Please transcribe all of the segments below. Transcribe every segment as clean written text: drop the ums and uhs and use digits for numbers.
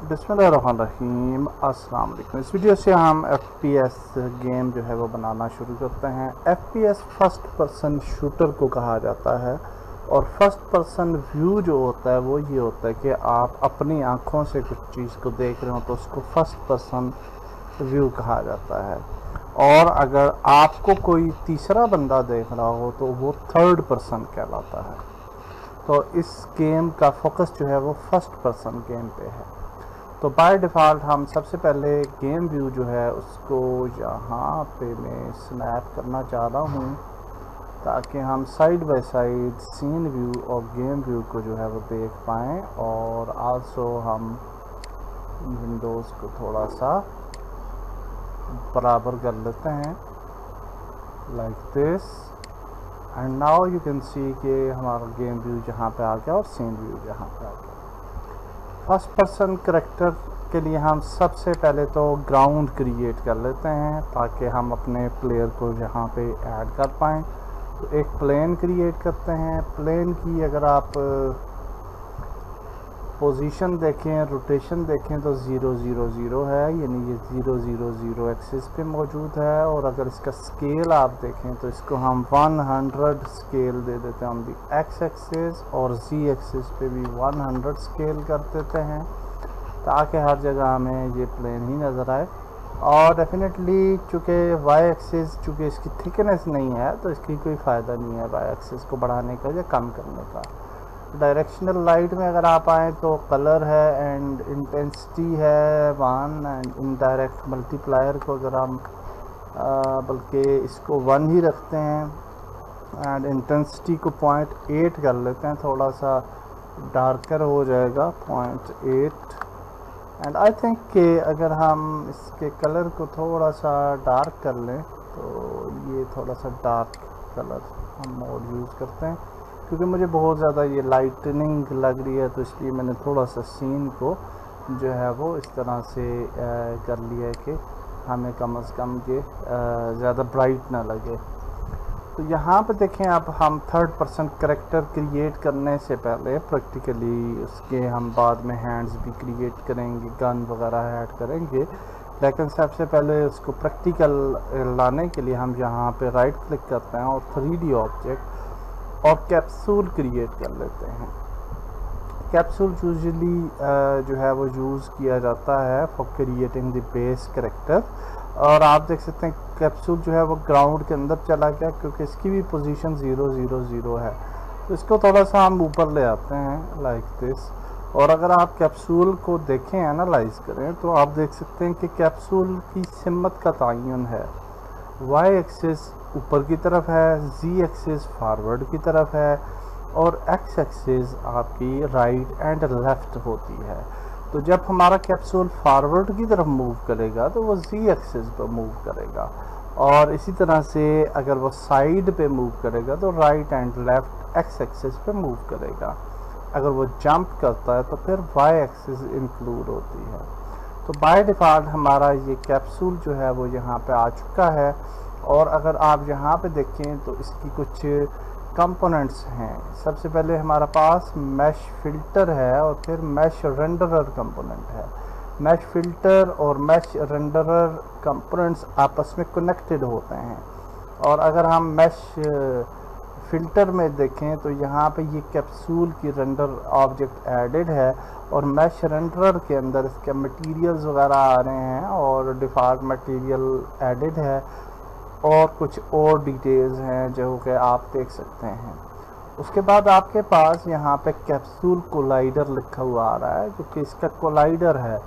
बिस्मिल्लाहिर्रहमानिर्रहीम। अस्सलाम वालेकुम। इस वीडियो से हम FPS गेम जो है वो बनाना शुरू करते हैं। FPS फर्स्ट पर्सन शूटर को कहा जाता है और फर्स्ट पर्सन व्यू जो होता है वो ये होता है कि आप अपनी आँखों से कुछ चीज़ को देख रहे हो तो उसको फर्स्ट पर्सन व्यू कहा जाता है। और अगर आपको कोई तीसरा बंदा देख रहा हो तो वो थर्ड पर्सन कहलाता है। तो इस गेम का फोकस जो है वो फर्स्ट पर्सन गेम पे है। तो बाय डिफ़ॉल्ट हम सबसे पहले गेम व्यू जो है उसको यहाँ पे मैं स्नैप करना चाह रहा हूँ ताकि हम side by side scene view और गेम व्यू को जो है वो देख पाएँ। और आल्सो हम विंडोज़ को थोड़ा सा बराबर कर लेते हैं like this. And now you can see कि हमारा गेम व्यू जहाँ पे आ गया और सीन व्यू जहाँ पे आ गया। फर्स्ट पर्सन करैक्टर के लिए हम सबसे पहले तो ग्राउंड क्रिएट कर लेते हैं ताकि हम अपने प्लेयर को यहाँ पे ऐड कर पाएँ। तो एक प्लेन क्रिएट करते हैं। प्लेन की अगर आप पोजीशन देखें, रोटेशन देखें तो 0 0 0 है, यानी ये 0 0 0 एक्सिस पे मौजूद है। और अगर इसका स्केल आप देखें तो इसको हम 100 स्केल दे देते हैं ऑन दी एक्स एक्सिस, और जी एक्सिस पे भी 100 स्केल कर देते हैं ताकि हर जगह हमें ये प्लेन ही नज़र आए। और डेफिनेटली चूँकि वाई एक्सिस चूँकि इसकी थिकनेस नहीं है तो इसकी कोई फ़ायदा नहीं है वाई एक्सिस को बढ़ाने का या कम करने का। डायरेक्शनल लाइट में अगर आप आएँ तो कलर है एंड इंटेंसिटी है 1, एंड इनडायरेक्ट मल्टीप्लायर को अगर हम बल्कि इसको 1 ही रखते हैं एंड इंटेंसिटी को 0.8 कर लेते हैं, थोड़ा सा डार्कर हो जाएगा 0.8। एंड आई थिंक कि अगर हम इसके कलर को थोड़ा सा डार्क कर लें तो ये थोड़ा सा डार्क कलर हम मोड यूज़ करते हैं क्योंकि मुझे बहुत ज़्यादा ये लाइटनिंग लग रही है, तो इसलिए मैंने थोड़ा सा सीन को जो है वो इस तरह से कर लिया है कि हमें कम से कम ये ज़्यादा ब्राइट ना लगे। तो यहाँ पे देखें आप, हम थर्ड पर्सन करैक्टर क्रिएट करने से पहले प्रैक्टिकली उसके हम बाद में हैंड्स भी क्रिएट करेंगे, गन वगैरह ऐड करेंगे, लेकिन सबसे पहले उसको प्रैक्टिकल लाने के लिए हम यहाँ पे राइट क्लिक करते हैं और 3D ऑब्जेक्ट और कैप्सूल क्रिएट कर लेते हैं। कैप्सूल यूजुअली जो है वो यूज़ किया जाता है for creating the base character. और आप देख सकते हैं कैप्सूल जो है वो ग्राउंड के अंदर चला गया क्योंकि इसकी भी पोजीशन 0 0 0 है। तो इसको थोड़ा सा हम ऊपर ले आते हैं लाइक दिस। और अगर आप कैप्सूल को देखें, एनालाइज करें, तो आप देख सकते हैं कि कैप्सूल की सिमत का तयन है। वाई एक्सिस ऊपर की तरफ है, जी एक्सिस फॉरवर्ड की तरफ है और एक्स एक्सिस आपकी राइट एंड लेफ़्ट होती है। तो जब हमारा कैप्सूल फॉरवर्ड की तरफ मूव करेगा तो वो जी एक्सिस पर मूव करेगा, और इसी तरह से अगर वो साइड पे मूव करेगा तो right and left x axis पे मूव करेगा। अगर वो जंप करता है तो फिर वाई एक्सिस इंक्लूड होती है। तो बाय डिफ़ॉल्ट हमारा ये कैप्सूल जो है वो यहाँ पे आ चुका है। और अगर आप यहाँ पे देखें तो इसकी कुछ कंपोनेंट्स हैं। सबसे पहले हमारा पास मैश फिल्टर है और फिर मैश रेंडरर कंपोनेंट है। मैश फिल्टर और मैश रेंडरर कंपोनेंट्स आपस में कनेक्टेड होते हैं। और अगर हम मैश फिल्टर में देखें तो यहाँ पे ये कैप्सूल की रेंडर ऑब्जेक्ट एडेड है और मैश रेंडरर के अंदर इसके मटेरियल्स वगैरह आ रहे हैं और डिफ़ॉल्ट मटेरियल एडेड है और कुछ और डिटेल्स हैं जो कि आप देख सकते हैं। उसके बाद आपके पास यहाँ पे कैप्सूल कोलाइडर लिखा हुआ आ रहा है क्योंकि इसका कोलाइडर है।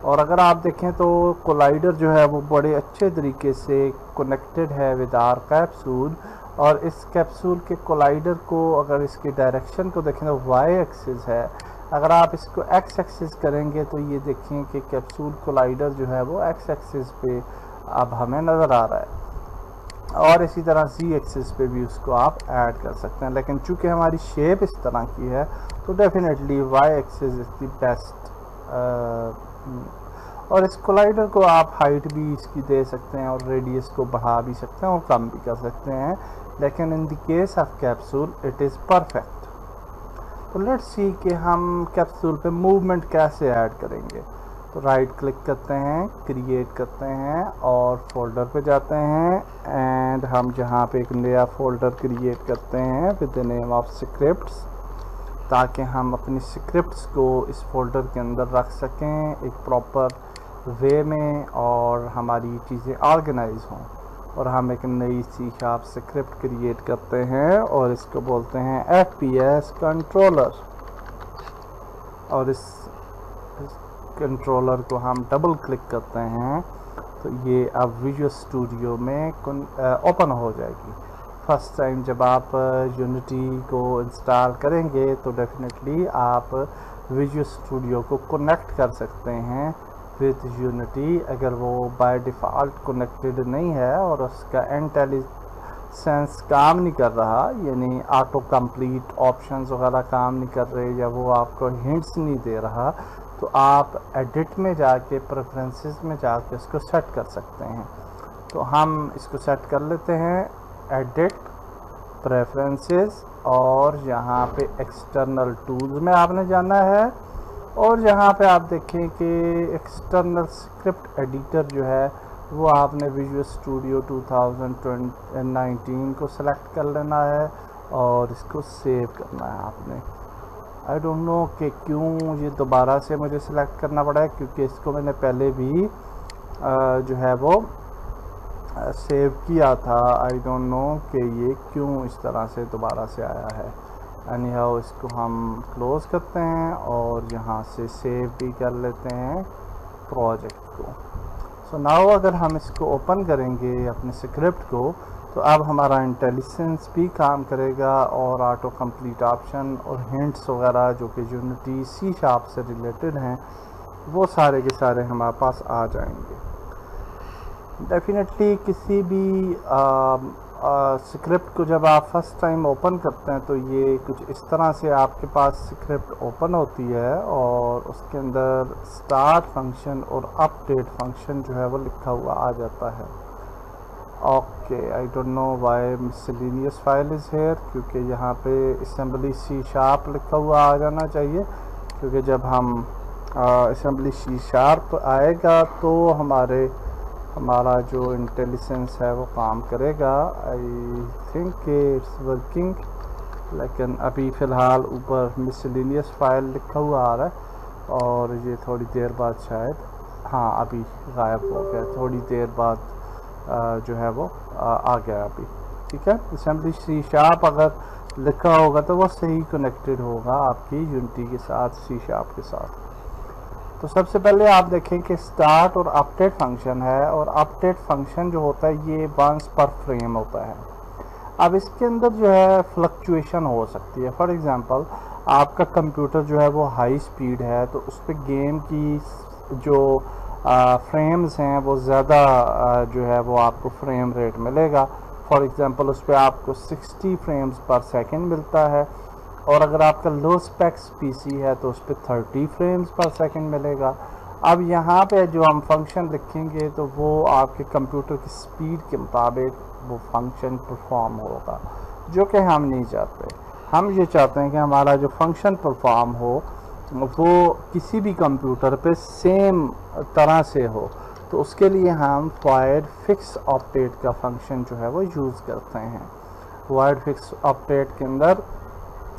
और अगर आप देखें तो कोलाइडर जो है वो बड़े अच्छे तरीके से कनेक्टेड है विद आवर कैप्सूल। और इस कैप्सूल के कोलाइडर को अगर इसकी डायरेक्शन को देखें तो वाई एक्सिस है। अगर आप इसको एक्स एक्सिस करेंगे तो ये देखें कि कैप्सूल कोलाइडर जो है वो एक्स एक्सिस पे अब हमें नज़र आ रहा है। और इसी तरह जी एक्सिस पे भी उसको आप ऐड कर सकते हैं, लेकिन चूंकि हमारी शेप इस तरह की है तो definitely Y axis is the best. और इस कोलाइडर को आप हाइट भी इसकी दे सकते हैं और रेडियस को बढ़ा भी सकते हैं और कम भी कर सकते हैं, लेकिन in the case of capsule it is perfect. तो लेट्स सी कि हम कैप्सूल पे मूवमेंट कैसे ऐड करेंगे। तो राइट क्लिक करते हैं, क्रिएट करते हैं और फोल्डर पे जाते हैं एंड हम जहाँ पे एक नया फोल्डर क्रिएट करते हैं with the name of scripts, ताकि हम अपनी स्क्रिप्ट्स को इस फोल्डर के अंदर रख सकें एक प्रॉपर वे में और हमारी चीज़ें ऑर्गेनाइज हों। और हम एक नई सी शार्प स्क्रिप्ट क्रिएट करते हैं और इसको बोलते हैं FPS कंट्रोलर। और इस कंट्रोलर को हम डबल क्लिक करते हैं तो ये अब विजुअल स्टूडियो में ओपन हो जाएगी। फर्स्ट टाइम जब आप यूनिटी को इंस्टॉल करेंगे तो डेफिनेटली आप विजुअल स्टूडियो को कनेक्ट कर सकते हैं विद यूनिटी। अगर वो बाय डिफ़ॉल्ट कनेक्टेड नहीं है और उसका इंटेलिजेंस काम नहीं कर रहा, यानी ऑटो कंप्लीट ऑप्शंस वगैरह काम नहीं कर रहे या वो आपको हिंट्स नहीं दे रहा, तो आप एडिट में जाके प्रेफरेंसेस में जाके इसको सेट कर सकते हैं। तो हम इसको सेट कर लेते हैं, एडिट, प्रेफरेंसेस और यहाँ पे एक्सटर्नल टूल्स में आपने जाना है और यहाँ पे आप देखें कि एक्सटर्नल स्क्रिप्ट एडिटर जो है वो आपने विजुअल स्टूडियो 2019 को सिलेक्ट कर लेना है और इसको सेव करना है आपने। आई डोंट नो कि क्यों ये दोबारा से मुझे सिलेक्ट करना पड़ा है, क्योंकि इसको मैंने पहले भी जो है वो सेव किया था। आई डोंट नो कि ये क्यों इस तरह से दोबारा से आया है। एनी हाउ इसको हम क्लोज़ करते हैं और यहाँ से सेव भी कर लेते हैं प्रोजेक्ट को। सो नाउ अगर हम इसको ओपन करेंगे अपने स्क्रिप्ट को तो अब हमारा इंटेलिजेंस भी काम करेगा और ऑटो कंप्लीट ऑप्शन और हिंट्स वगैरह जो कि यूनिटी C# से रिलेटेड हैं वो सारे के सारे हमारे पास आ जाएंगे। डेफिनेटली किसी भी स्क्रिप्ट को जब आप फर्स्ट टाइम ओपन करते हैं तो ये कुछ इस तरह से आपके पास स्क्रिप्ट ओपन होती है और उसके अंदर स्टार्ट फंक्शन और अपडेट फंक्शन जो है वो लिखा हुआ आ जाता है। Okay, I don't know why miscellaneous file is here, क्योंकि यहाँ पे असेंबली C# लिखा हुआ आ जाना चाहिए, क्योंकि जब हम असेंबली C# आएगा तो हमारा जो इंटेलिजेंस है वो काम करेगा। आई थिंक इट्स वर्किंग, लेकिन अभी फ़िलहाल ऊपर मिसलेनियस फाइल लिखा हुआ आ रहा है और ये थोड़ी देर बाद शायद, हाँ अभी गायब हो गया, थोड़ी देर बाद जो है वो आ गया अभी। ठीक है, असेंबली C# अगर लिखा होगा तो वो सही कनेक्टेड होगा आपकी यूनिटी के साथ, C# के साथ। तो सबसे पहले आप देखें कि स्टार्ट और अपडेट फंक्शन है और अपडेट फंक्शन जो होता है ये वंस पर फ्रेम होता है। अब इसके अंदर जो है फ्लक्चुएशन हो सकती है। फॉर एग्जांपल आपका कंप्यूटर जो है वो हाई स्पीड है तो उस पर गेम की जो फ्रेम्स हैं वो ज़्यादा जो है वो आपको फ्रेम रेट मिलेगा। फॉर एग्जांपल उस पर आपको 60 फ्रेम्स पर सेकंड मिलता है और अगर आपका लो स्पेक्स PC है तो उस पर 30 फ्रेम्स पर सेकंड मिलेगा। अब यहाँ पे जो हम फंक्शन लिखेंगे तो वो आपके कंप्यूटर की स्पीड के मुताबिक वो फंक्शन परफॉर्म होगा, जो कि हम नहीं चाहते। हम ये चाहते हैं कि हमारा जो फंक्शन परफॉर्म हो वो किसी भी कंप्यूटर पे सेम तरह से हो। तो उसके लिए हम void fix अपडेट का फंक्शन जो है वो यूज़ करते हैं। void fix अपडेट के अंदर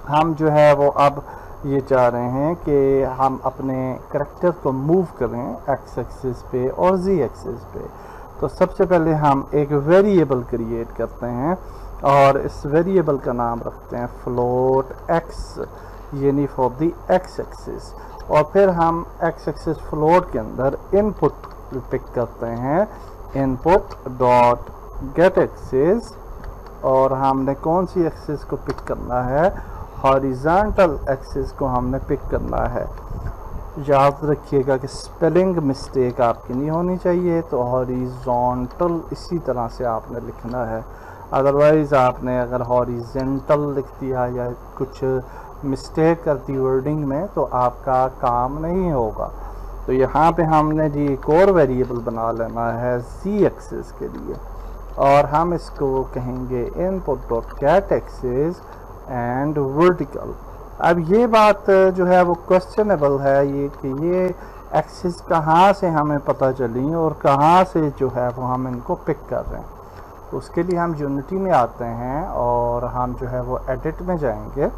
हम जो है वो अब ये चाह रहे हैं कि हम अपने करैक्टर को मूव करें X एक्सिस पे और Z एक्सिस पे। तो सबसे पहले हम एक वेरिएबल क्रिएट करते हैं और इस वेरिएबल का नाम रखते हैं float x, यानी फॉर दी X एक्सिस। और फिर हम X एक्सिस फ्लोट के अंदर इनपुट पिक करते हैं, इनपुट डॉट गेट एक्सिस, और हमने कौन सी एक्सिस को पिक करना है, हॉरिजॉन्टल एक्सिस को हमने पिक करना है। याद रखिएगा कि स्पेलिंग मिस्टेक आपकी नहीं होनी चाहिए, तो हॉरिजॉन्टल इसी तरह से आपने लिखना है। अदरवाइज़ आपने अगर हॉरिजॉन्टल लिख दिया या कुछ मिस्टेक करती वर्डिंग में तो आपका काम नहीं होगा। तो यहाँ पे हमने जी एक और वेरिएबल बना लेना है Z एक्सिस के लिए, और हम इसको कहेंगे input dot gate axis and vertical. अब ये बात जो है वो क्वेश्चनेबल है ये कि ये एक्सिस कहाँ से हमें पता चली और कहाँ से जो है वो हम इनको पिक कर रहे हैं। तो उसके लिए हम यूनिटी में आते हैं और हम जो है वो एडिट में जाएंगे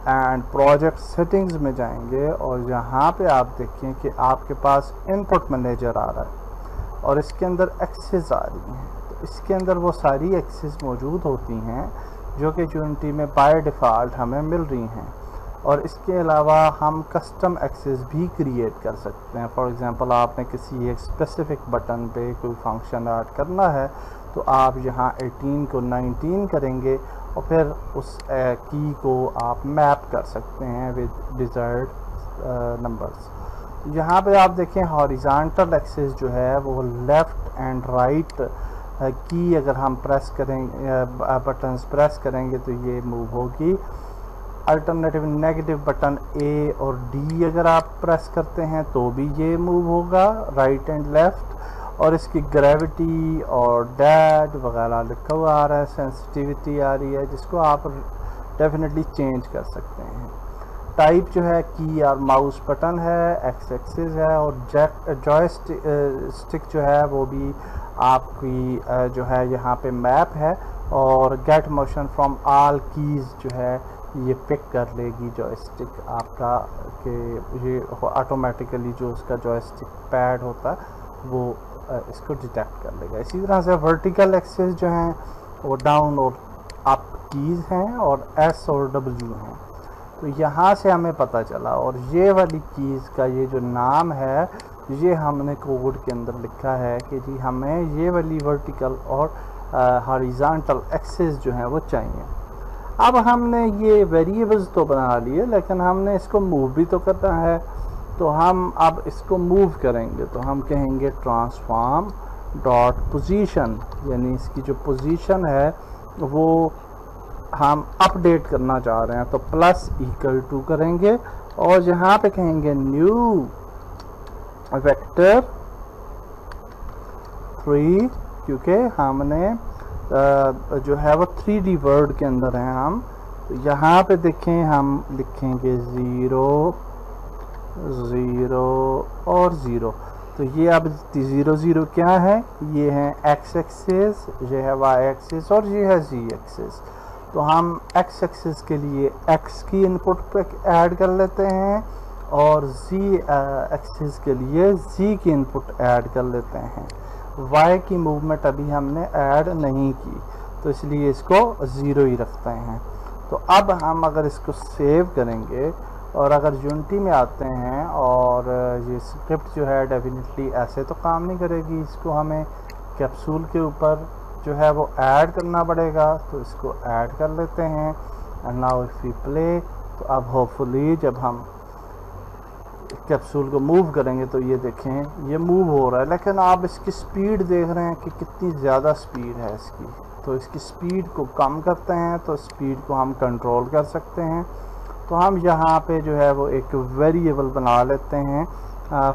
एंड प्रोजेक्ट सेटिंग्स में जाएंगे और यहाँ पे आप देखें कि आपके पास इनपुट मैनेजर आ रहा है और इसके अंदर एक्सेस आ रही हैं। तो इसके अंदर वो सारी एक्सेस मौजूद होती हैं जो कि यूनिटी में बाय डिफ़ॉल्ट हमें मिल रही हैं और इसके अलावा हम कस्टम एक्सेस भी क्रिएट कर सकते हैं। फॉर एग्जांपल आपने किसी एक स्पेसिफिक बटन पे कोई फंक्शन ऐड करना है तो आप यहाँ 18 को 19 करेंगे और फिर उस की को आप मैप कर सकते हैं विद डिज़ायर्ड नंबर्स। यहाँ पे आप देखें हॉरिजॉन्टल एक्सेस जो है वो लेफ़्ट एंड राइट की अगर हम प्रेस करेंगे बटन्स प्रेस करेंगे तो ये मूव होगी। अल्टरनेटिव नेगेटिव बटन ए और डी अगर आप प्रेस करते हैं तो भी ये मूव होगा राइट एंड लेफ़्ट। और इसकी ग्रेविटी और डेड वगैरह लिखा हुआ आ रहा है, सेंसिटिविटी आ रही है जिसको आप डेफिनेटली चेंज कर सकते हैं। टाइप जो है की और माउस बटन है, एक्स एक्सिस है और जॉयस्टिक जो है वो भी आपकी जो है यहाँ पे मैप है और get motion from all keys जो है ये पिक कर लेगी जॉयस्टिक आपका कि ये ऑटोमेटिकली जो उसका जॉयस्टिक पैड होता है वो इसको डिटेक्ट कर लेगा। इसी तरह से वर्टिकल एक्सेस जो हैं वो डाउन और अप कीज़ हैं और एस और डब्ल्यू हैं। तो यहाँ से हमें पता चला और ये वाली कीज़ का ये जो नाम है ये हमने कोड के अंदर लिखा है कि जी हमें ये वाली वर्टिकल और हॉरिजॉन्टल एक्सेस जो हैं वो चाहिए। अब हमने ये वेरिएबल्स तो बना लिए लेकिन हमने इसको मूव भी तो करना है। तो हम अब इसको मूव करेंगे तो हम कहेंगे ट्रांसफॉर्म डॉट पोजीशन, यानी इसकी जो पोजीशन है वो हम अपडेट करना चाह रहे हैं तो प्लस इक्वल टू करेंगे और यहाँ पे कहेंगे न्यू वेक्टर 3 क्योंकि हमने जो है वो 3D वर्ड के अंदर हैं हम। तो यहाँ पे देखें हम लिखेंगे 0 0 और 0। तो ये अब 0 0 क्या है, ये है एक्स एक्सिस, ये है वाई एक्सिस और ये है जी एक्सिस। तो हम एक्स एक्सिस के लिए एक्स की इनपुट पे ऐड कर लेते हैं और जी एक्सिस के लिए जी की इनपुट ऐड कर लेते हैं। वाई की मूवमेंट अभी हमने ऐड नहीं की तो इसलिए इसको 0 ही रखते हैं। तो अब हम अगर इसको सेव करेंगे और अगर यूनिटी में आते हैं और ये स्क्रिप्ट जो है डेफिनेटली ऐसे तो काम नहीं करेगी, इसको हमें कैप्सूल के ऊपर जो है वो ऐड करना पड़ेगा। तो इसको ऐड कर लेते हैं and now if we play तो अब होपफुली जब हम कैप्सूल को मूव करेंगे तो ये देखें ये मूव हो रहा है, लेकिन आप इसकी स्पीड देख रहे हैं कि कितनी ज़्यादा स्पीड है इसकी। तो इसकी स्पीड को कम करते हैं तो स्पीड को हम कंट्रोल कर सकते हैं। तो हम यहाँ पे जो है वो एक वेरिएबल बना लेते हैं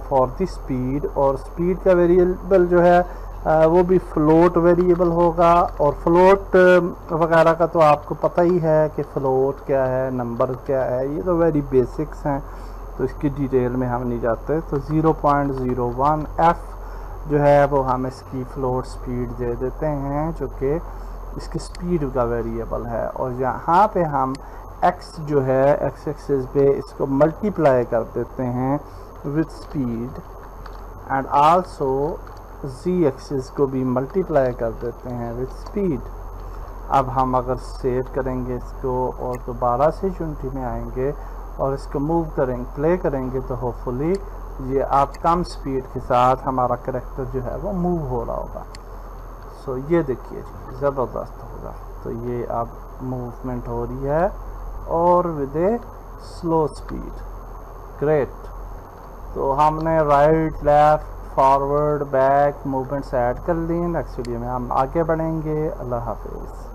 फॉर द स्पीड और स्पीड का वेरिएबल जो है वो भी फ्लोट वेरिएबल होगा। और फ्लोट वगैरह का तो आपको पता ही है कि फ्लोट क्या है, नंबर क्या है, ये तो वेरी बेसिक्स हैं तो इसकी डिटेल में हम नहीं जाते। तो 0.01 f जो है वो हम इसकी फ्लोट स्पीड दे देते हैं जो कि इसकी स्पीड का वेरिएबल है। और यहाँ पे हम x जो है x एक्सिस पे इसको मल्टीप्लाई कर देते हैं with speed and also z axis को भी मल्टीप्लाई कर देते हैं विद स्पीड। अब हम अगर सेव करेंगे इसको और दोबारा से यूनिटी में आएंगे और इसको मूव करेंगे प्ले करेंगे तो होपफुली ये आप कम स्पीड के साथ हमारा कैरेक्टर जो है वो मूव हो रहा होगा। सो ये देखिए जी ज़बरदस्त होगा। तो ये अब मूवमेंट हो रही है और with a slow speed, great. तो हमने right left forward back movements add कर ली। नेक्स्ट वीडियो में हम आगे बढ़ेंगे। अल्लाह हाफिज़।